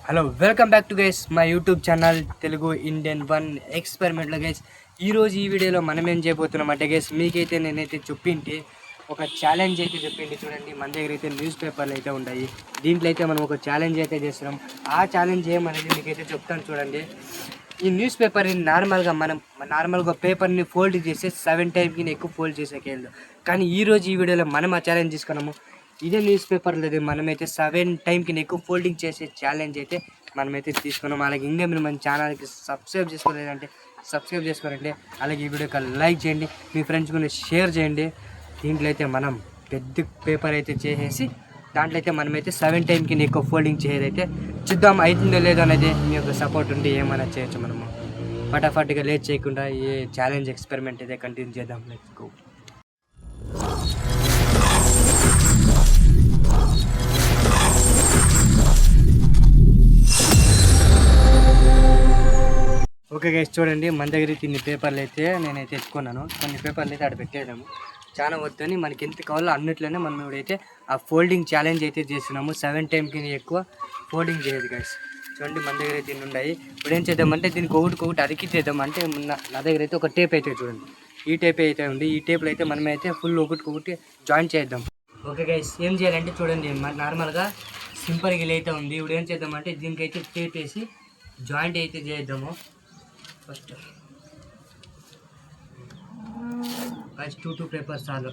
Hello welcome back to guys my YouTube channel Telugu Indian one ఎక్స్పెరిమెంట్లో guys. ఈరోజు ఈ వీడియోలో మనం ఏం చేయబోతున్నాం అంటే గైస్, మీకైతే నేనైతే చెప్పింటి ఒక ఛాలెంజ్ అయితే చెప్పింటి. చూడండి, మన దగ్గర అయితే న్యూస్ పేపర్లు అయితే ఉన్నాయి. దీంట్లో అయితే మనం ఒక ఛాలెంజ్ అయితే చేస్తున్నాం. ఆ ఛాలెంజ్ ఏమనేది మీకైతే చెప్తాను చూడండి. ఈ న్యూస్ పేపర్ని నార్మల్గా పేపర్ని ఫోల్డ్ చేస్తే 7 టైమ్కి ఎక్కువ ఫోల్డ్ చేసేకేళ్ళు. కానీ ఈరోజు ఈ వీడియోలో మనం ఆ ఛాలెంజ్ తీసుకున్నాము. ఇదే న్యూస్ పేపర్ లేదు, మనమైతే 7 టైమ్కి ఎక్కువ ఫోల్డింగ్ చేసే ఛాలెంజ్ అయితే మనమైతే తీసుకున్నాం. అలాగే ఇంకా మీరు మన ఛానల్కి సబ్స్క్రైబ్ చేసుకోలేదంటే సబ్స్క్రైబ్ చేసుకోరండి. అలాగే ఈ వీడియోకి లైక్ చేయండి, మీ ఫ్రెండ్స్ కూడా షేర్ చేయండి. దీంట్లో అయితే మనం పెద్ద పేపర్ అయితే చేసేసి దాంట్లో అయితే మనమైతే 7 టైమ్కి ఎక్కువ ఫోల్డింగ్ చేయదైతే చూద్దాం. అవుతుందో లేదో అనేది మీ యొక్క సపోర్ట్ ఉంటే ఏమైనా చేయొచ్చు. మనము ఫటాఫట్గా లేట్ చేయకుండా ఈ ఛాలెంజ్ ఎక్స్పెరిమెంట్ అయితే కంటిన్యూ చేద్దాం. Let's go. ఓకే గైస్, చూడండి, మన దగ్గర ఇన్ని పేపర్లు అయితే నేనైతే ఎత్తుకున్నాను. కొన్ని పేపర్లు అయితే అక్కడ పెట్టేద్దాము. చాలా వద్దని మనకి ఎంత కావాలో అన్నిట్లోనే మనం ఇప్పుడైతే ఆ ఫోల్డింగ్ ఛాలెంజ్ అయితే చేస్తున్నాము. 7 టైమ్కి ఎక్కువ ఫోల్డింగ్ చేయదు గైస్. చూడండి, మన దగ్గర అయితే ఉన్నాయి. ఇప్పుడు ఏం చేద్దామంటే దీనికి ఒకటి అరికిచ్చేద్దాం. అంటే నా దగ్గర అయితే ఒక టేప్ అయితే చూడండి, ఈ టేప్ అయితే ఉంది. ఈ టేప్లో అయితే మనమైతే ఫుల్ ఒకటి జాయిన్ చేద్దాం. ఓకే గైస్, ఏం చేయాలంటే చూడండి, నార్మల్గా సింపుల్గా ఇలా అయితే ఉంది. ఇప్పుడు ఏం చేద్దామంటే దీనికైతే టేప్ వేసి జాయింట్ అయితే చేద్దాము. ఫస్ట్ 2 పేపర్స్ చాలు.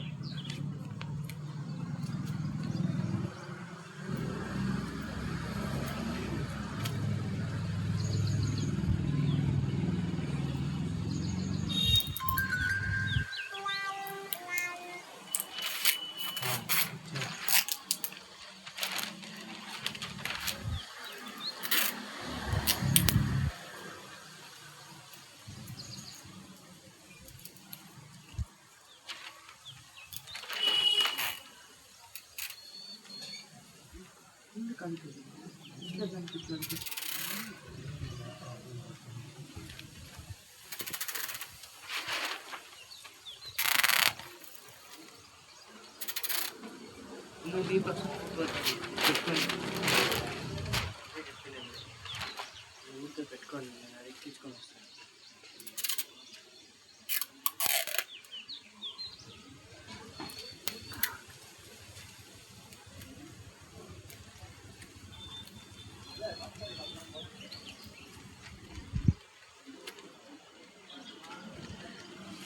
పెట్టుకోండి, ఎక్కించుకొని వస్తాను.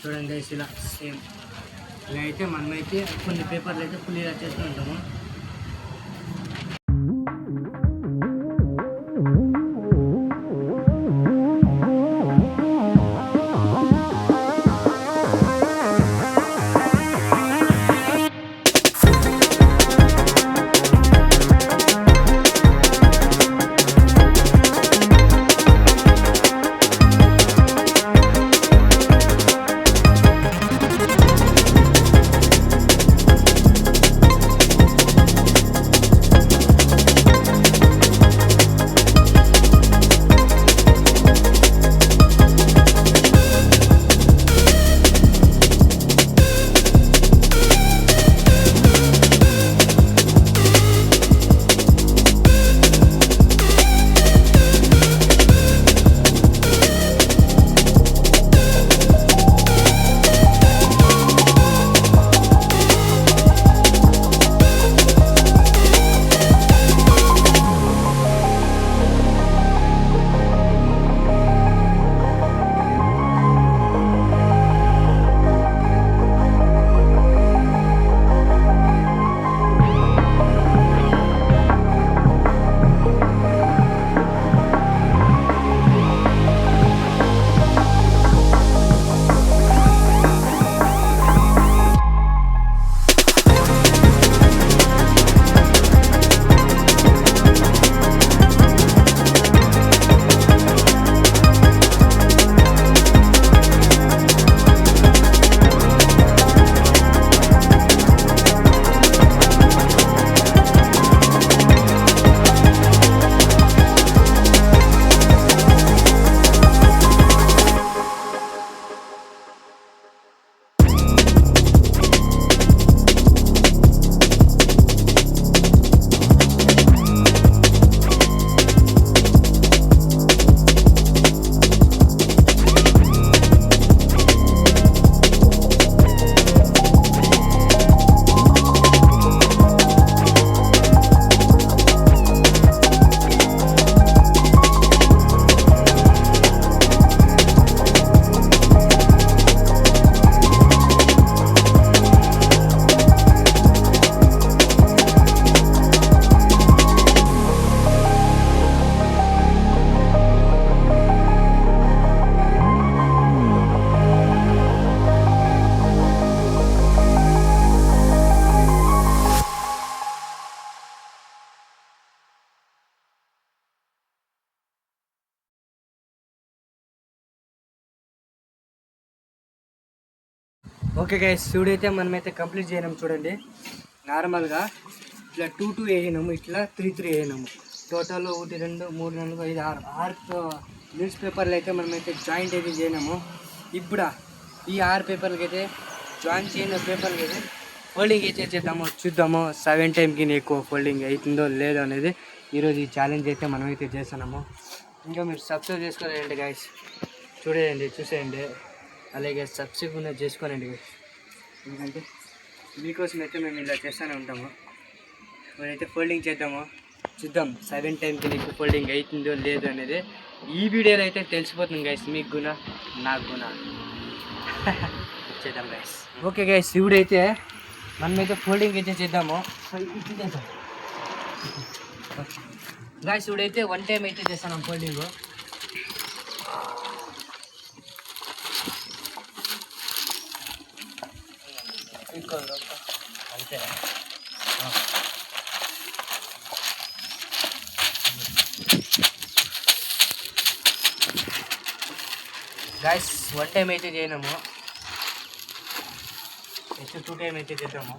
చూడండి, ఇలా సేమ్ ఇలా అయితే మనమైతే కొన్ని పేపర్లు అయితే ఫుల్ ఇలా చేస్తూ ఉంటాము. ఓకే గైస్, చూడైతే మనమైతే కంప్లీట్ చేయనాము. చూడండి, నార్మల్గా ఇట్లా 2 2 వేసినాము, ఇట్లా 3 3 వేసినాము. టోటల్ 1 2 3 4 5 6 న్యూస్ పేపర్లు అయితే మనమైతే జాయింట్ అయితే చేయనాము. ఇప్పుడు ఈ 6 పేపర్లకి అయితే జాయింట్ చేయని పేపర్లకి అయితే ఫోల్డింగ్ అయితే చేద్దాము. చూద్దాము 7 టైంకి ఎక్కువ ఫోల్డింగ్ అవుతుందో లేదో అనేది ఈరోజు ఈ ఛాలెంజ్ అయితే మనమైతే చేస్తున్నాము. ఇంకా మీరు సబ్స్క్రైబ్ చేసుకోలేండి గైస్, చూసేయండి. అలాగే సబ్స్క్రైబ్ కూడా చేసుకోనండి, ఎందుకంటే మీకోసం అయితే మేము ఇలా చేస్తూనే ఉంటాము. మనమైతే ఫోల్డింగ్ చేద్దాము, చూద్దాం 7 టైంకి నీకు ఫోల్డింగ్ అవుతుందో లేదో అనేది ఈ వీడియోలో అయితే తెలిసిపోతుంది గైస్, మీకు గుణ నాకు గుణ. చేద్దాం గైస్. ఓకే గైస్, ఇప్పుడైతే మనమైతే ఫోల్డింగ్ అయితే చేద్దాము గైస్. ఇప్పుడైతే 1 టైం అయితే చేస్తాను ఫోల్డింగ్. అంతే గైస్, 1 టైం అయితే చేయనాము, నెక్స్ట్ 2 టైం అయితే చేద్దాము.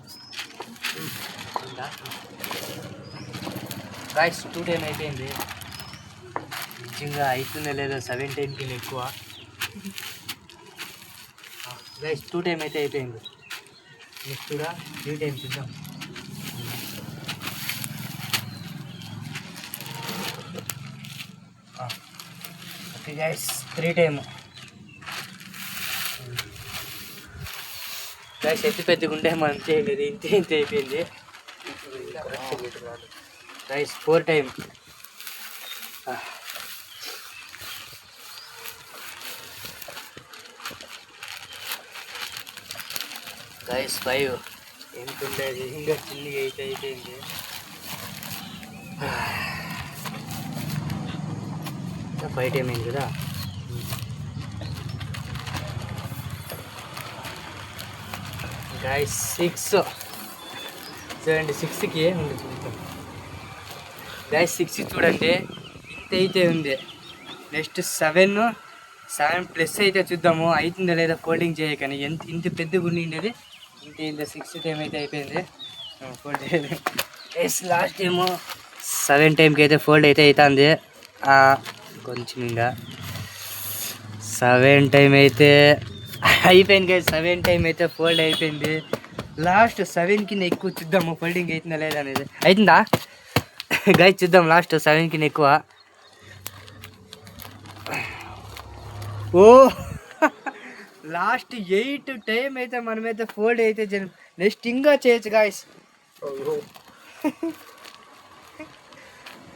గైస్ 2 టైం అయిపోయింది, నిజంగా అవుతుందో లేదో 7 టైంకి ఎక్కువ. గైస్ 2 టైం అయితే అయిపోయింది, నెక్స్ట్ కూడా 3 టైం చూద్దాం. Okay guys, 3 time. గైస్ ఎత్తి పెద్దగా ఉంటే మనం చేయలేదు, ఇంత అయిపోయింది. Guys 4 time. గైస్ 5. ఎంత ఉండేది, ఇంకా చిన్నగా అయితే అయిపోయింది. ఇంకా 5 టైం అయింది కదా. గైస్ 6. చూడండి 6కి ఉంది, చూద్దాం గైస్. 6 చూడండి, ఇంత అయితే ఉంది. నెక్స్ట్ 7 ప్లస్ అయితే చూద్దాము అవుతుందో లేదా ఫోల్డింగ్ చేయకని. ఇంత పెద్దగా ఉండిండేది ఇంత 6 టైం అయితే అయిపోయింది. ఫోల్డ్ గైస్ లాస్ట్ టైము 7 టైంకి అయితే ఫోల్డ్ అయితే అవుతుంది. కొంచెం ఇంకా 7 టైం అయితే అయిపోయింది గైస్. 7 టైం అయితే ఫోల్డ్ అయిపోయింది. లాస్ట్ 7కి ఎక్కువ చూద్దాము ఫోల్డింగ్ అవుతుందా లేదా అనేది. అవుతుందా గైస్, చూద్దాం లాస్ట్ 7కి ఎక్కువ. ఓ లాస్ట్ 8 టైం అయితే మనమైతే ఫోల్డ్ అయితే నెక్స్ట్ ఇంకా చేయొచ్చు గాయస్.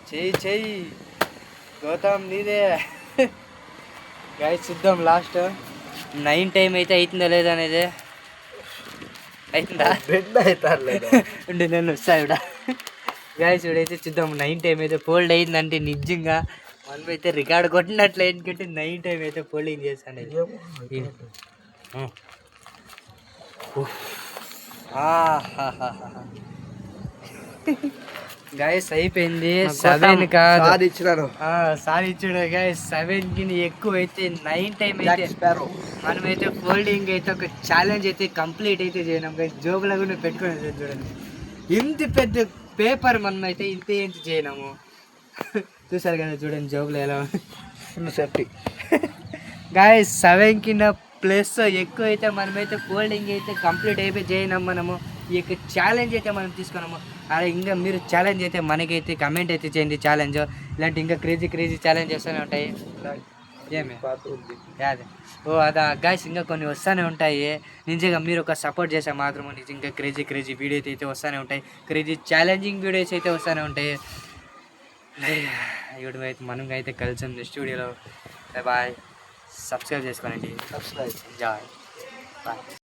చెయ్యి గౌతమ్ నీదే. గాయస్ చూద్దాం లాస్ట్ 9 టైం అయితే అవుతుందా లేదా అనేది. అవుతుందా ఉండి నేను వస్తా. గాయస్ ఇప్పుడైతే చూద్దాం 9 టైం అయితే ఫోల్డ్ అయిందంటే నిజంగా మనమైతే రికార్డ్ కొట్టినట్లు ఎందుకంటే 9 టైం అయితే ఫోల్డింగ్ చేస్తాను. గాయస్ అయిపోయింది. 7 కాదు సారీ ఇచ్చాడు గాయస్. 7కి ఎక్కువ అయితే 9 టైం అయితే మనమైతే ఫోల్డింగ్ అయితే ఒక ఛాలెంజ్ అయితే కంప్లీట్ అయితే చేయడం గాయస్. జోబులో కూడా పెట్టుకుని చూడండి, ఇంత పెద్ద పేపర్ మనమైతే ఇంత ఏంటి చేయనాము. చూసారు కదా చూడండి జోబులో ఎలా ఫుల్ సేఫ్టీ. గాయస్ 7కి ప్లస్ ఎక్కువ అయితే మనమైతే ఫోల్డింగ్ అయితే కంప్లీట్ అయిపోయి చేయనాం మనము. ఈ యొక్క ఛాలెంజ్ అయితే మనం తీసుకున్నాము. అలా ఇంకా మీరు ఛాలెంజ్ అయితే మనకైతే కమెంట్ అయితే చేయండి. ఛాలెంజ్ ఇలాంటి ఇంకా క్రేజీ ఛాలెంజ్ వస్తూనే ఉంటాయి. ఏమి అదే అదా గాయస్, ఇంకా కొన్ని వస్తూనే ఉంటాయి. నిజంగా మీరు ఒక సపోర్ట్ చేస్తే మాత్రము నిజంగా క్రేజీ వీడియోస్ అయితే వస్తూనే ఉంటాయి. క్రేజీ ఛాలెంజింగ్ వీడియోస్ అయితే వస్తూనే ఉంటాయి. ఇప్పుడు అయితే మనం అయితే కలిసాం నెక్స్ట్ వీడియోలో. బాయ్, సబ్స్క్రైబ్ చేసుకోనండి. బాయ్.